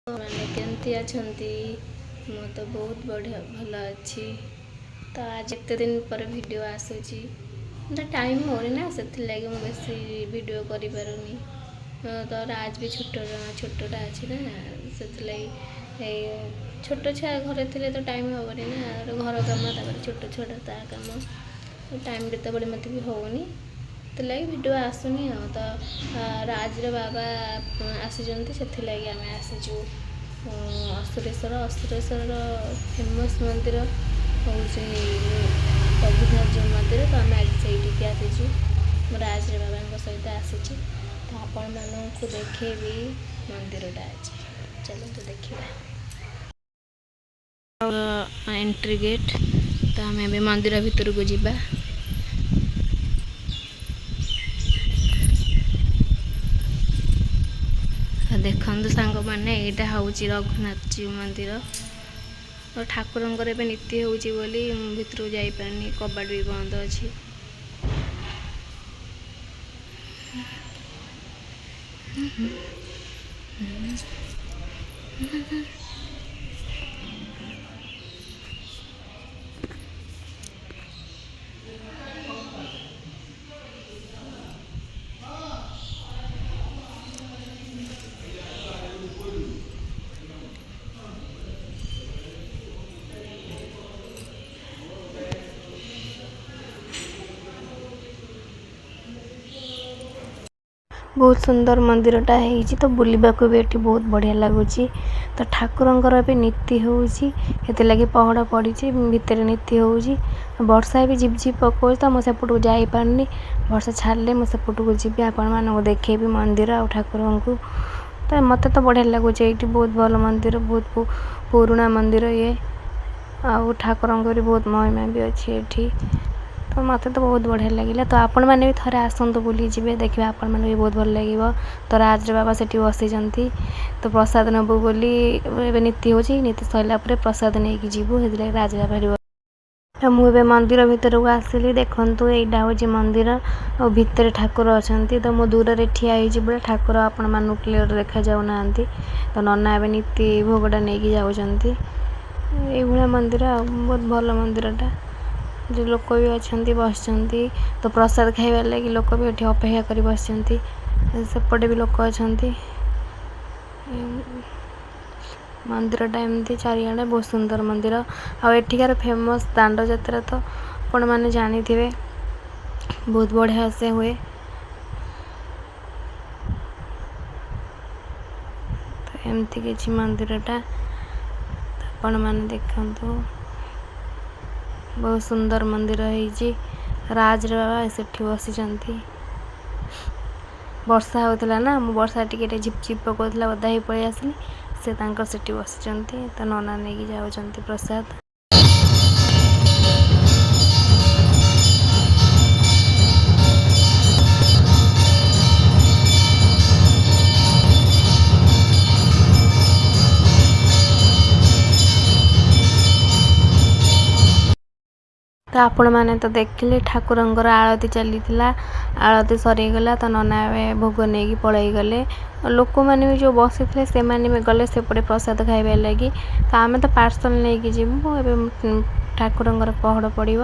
ମାନେ କେମିତି ଅଛନ୍ତି? ମୁଁ ତ ବହୁତ ବଢ଼ିଆ ଭଲ ଅଛି। ତ ଆଜି ଏତେ ଦିନ ପରେ ଭିଡ଼ିଓ ଆସୁଛି। ତ ଟାଇମ୍ ହେଉନି ନା, ସେଥିଲାଗି ମୁଁ ବେଶୀ ଭିଡ଼ିଓ କରିପାରୁନି। ତ ରାଜ ବି ଛୋଟଟା ଅଛି ନା, ସେଥିଲାଗି ଏଇ ଛୋଟ ଛୁଆ ଘରେ ଥିଲେ ତ ଟାଇମ୍ ହେବନି ନା, ଘର କାମ ତାପରେ ଛୋଟ ଛୁଆଟା ତା କାମ, ଟାଇମ୍ କେତେବେଳେ ମୋତେ ବି ହେଉନି, ସେଥିଲାଗି ଭିଡ଼ିଓ ଆସୁନି ଆଉ। ତ ରାଜର ବାବା ଆସିଛନ୍ତି, ସେଥିଲାଗି ଆମେ ଆସିଛୁ ଅସୁରେଶ୍ୱରର ଫେମସ୍ ମନ୍ଦିର ହେଉଛି ପ୍ରଭୁଧର୍ଯ୍ୟ ମନ୍ଦିର। ତ ଆମେ ଆଜି ସେଇଠିକି ଆସିଛୁ, ମୋ ରାଜର ବାବାଙ୍କ ସହିତ ଆସିଛି। ତ ଆପଣମାନଙ୍କୁ ଦେଖେଇବି ମନ୍ଦିରଟା ଅଛି, ଚାଲନ୍ତୁ ଦେଖିବା। ଏଣ୍ଟ୍ରି ଗେଟ୍, ତ ଆମେ ଏବେ ମନ୍ଦିର ଭିତରକୁ ଯିବା। ଦେଖନ୍ତୁ ସାଙ୍ଗମାନେ, ଏଇଟା ହେଉଛି ରଘୁନାଥଜୀ ମନ୍ଦିର। ତ ଠାକୁରଙ୍କର ଏବେ ନୀତି ହେଉଛି ବୋଲି ମୁଁ ଭିତରକୁ ଯାଇପାରିନି, କବାଟ ବି ବନ୍ଦ ଅଛି। ବହୁତ ସୁନ୍ଦର ମନ୍ଦିରଟା ହେଇଛି, ତ ବୁଲିବାକୁ ବି ଏଠି ବହୁତ ବଢ଼ିଆ ଲାଗୁଛି। ତ ଠାକୁରଙ୍କର ଏବେ ନୀତି ହେଉଛି, ସେଥିଲାଗି ପହଡ଼ ପଡ଼ିଛି, ଭିତରେ ନୀତି ହେଉଛି। ବର୍ଷା ବି ଝିପ୍ ଝିପ୍ ପକାଉଛି, ତ ମୁଁ ସେପଟକୁ ଯାଇପାରୁନି। ବର୍ଷା ଛାଡ଼ିଲେ ମୁଁ ସେପଟକୁ ଯିବି, ଆପଣମାନଙ୍କୁ ଦେଖେଇବି ମନ୍ଦିର ଆଉ ଠାକୁରଙ୍କୁ। ତ ମୋତେ ତ ବଢ଼ିଆ ଲାଗୁଛି ଏଇଠି, ବହୁତ ଭଲ ମନ୍ଦିର, ବହୁତ ପୁରୁଣା ମନ୍ଦିର ଇଏ, ଆଉ ଠାକୁରଙ୍କର ବି ବହୁତ ମହିମା ବି ଅଛି ଏଠି। ତ ମୋତେ ତ ବହୁତ ବଢ଼ିଆ ଲାଗିଲା। ତ ଆପଣମାନେ ବି ଥରେ ଆସନ୍ତୁ, ବୁଲି ଯିବେ, ଦେଖିବେ ଆପଣମାନଙ୍କୁ ବି ବହୁତ ଭଲ ଲାଗିବ। ତ ରାଜର ବାବା ସେଠି ବସିଛନ୍ତି, ତ ପ୍ରସାଦ ନେବୁ ବୋଲି ଏବେ ନୀତି ହେଉଛି, ନୀତି ସରିଲା ପରେ ପ୍ରସାଦ ନେଇକି ଯିବୁ, ସେଥିଲାଗି ରାଜ ବାବା ବାହାରିବ। ତ ମୁଁ ଏବେ ମନ୍ଦିର ଭିତରକୁ ଆସିଲି, ଦେଖନ୍ତୁ ଏଇଟା ହେଉଛି ମନ୍ଦିର, ଆଉ ଭିତରେ ଠାକୁର ଅଛନ୍ତି। ତ ମୁଁ ଦୂରରେ ଠିଆ ହେଇଛି ବୋଲି ଠାକୁର ଆପଣମାନଙ୍କୁ କ୍ଲିଅର ଦେଖାଯାଉନାହାନ୍ତି। ତ ନନା ଏବେ ନୀତି ଭୋଗଟା ନେଇକି ଯାଉଛନ୍ତି। ଏଇଭଳିଆ ମନ୍ଦିର, ଆଉ ବହୁତ ଭଲ ମନ୍ଦିରଟା। ଯେଉଁ ଲୋକ ବି ଅଛନ୍ତି ବସିଛନ୍ତି, ତ ପ୍ରସାଦ ଖାଇବାର ଲାଗି ଲୋକ ବି ଏଠି ଅପେକ୍ଷା କରି ବସିଛନ୍ତି। ସେପଟେ ବି ଲୋକ ଅଛନ୍ତି। ମନ୍ଦିରଟା ଏମିତି ଚାରିଆଡ଼େ ବହୁତ ସୁନ୍ଦର ମନ୍ଦିର। ଆଉ ଏଠିକାର ଫେମସ୍ ଦାଣ୍ଡ ଯାତ୍ରା ତ ଆପଣମାନେ ଜାଣିଥିବେ, ବହୁତ ବଢ଼ିଆ ସେ ହୁଏ। ତ ଏମିତି କିଛି ମନ୍ଦିରଟା, ଆପଣମାନେ ଦେଖନ୍ତୁ, ବହୁତ ସୁନ୍ଦର ମନ୍ଦିର ହେଇଛି। ରାଜର ବାବା ସେଠି ବସିଛନ୍ତି। ବର୍ଷା ହେଉଥିଲା ନା, ମୁଁ ବର୍ଷା ଟିକେ ଝିପ୍ ଝିପ୍ ପକାଉଥିଲା, ଓଦା ହେଇ ପଳେଇ ଆସିଲି। ସେ ତାଙ୍କର ସେଠି ବସିଛନ୍ତି, ତ ନନା ନେଇକି ଯାଉଛନ୍ତି ପ୍ରସାଦ। ତ ଆପଣମାନେ ତ ଦେଖିଲେ ଠାକୁରଙ୍କର ଆଳତି ଚାଲିଥିଲା, ଆଳତି ସରିଗଲା। ତ ନନା ଏବେ ଭୋଗ ନେଇକି ପଳେଇଗଲେ। ଲୋକମାନେ ବି ଯେଉଁ ବସିଥିଲେ ସେମାନେ ବି ଗଲେ ସେପଟେ ପ୍ରସାଦ ଖାଇବା ଲାଗି। ତ ଆମେ ତ ପାର୍ସଲ ନେଇକି ଯିବୁ। ଏବେ ଠାକୁରଙ୍କର ପହଡ଼ ପଡ଼ିବ।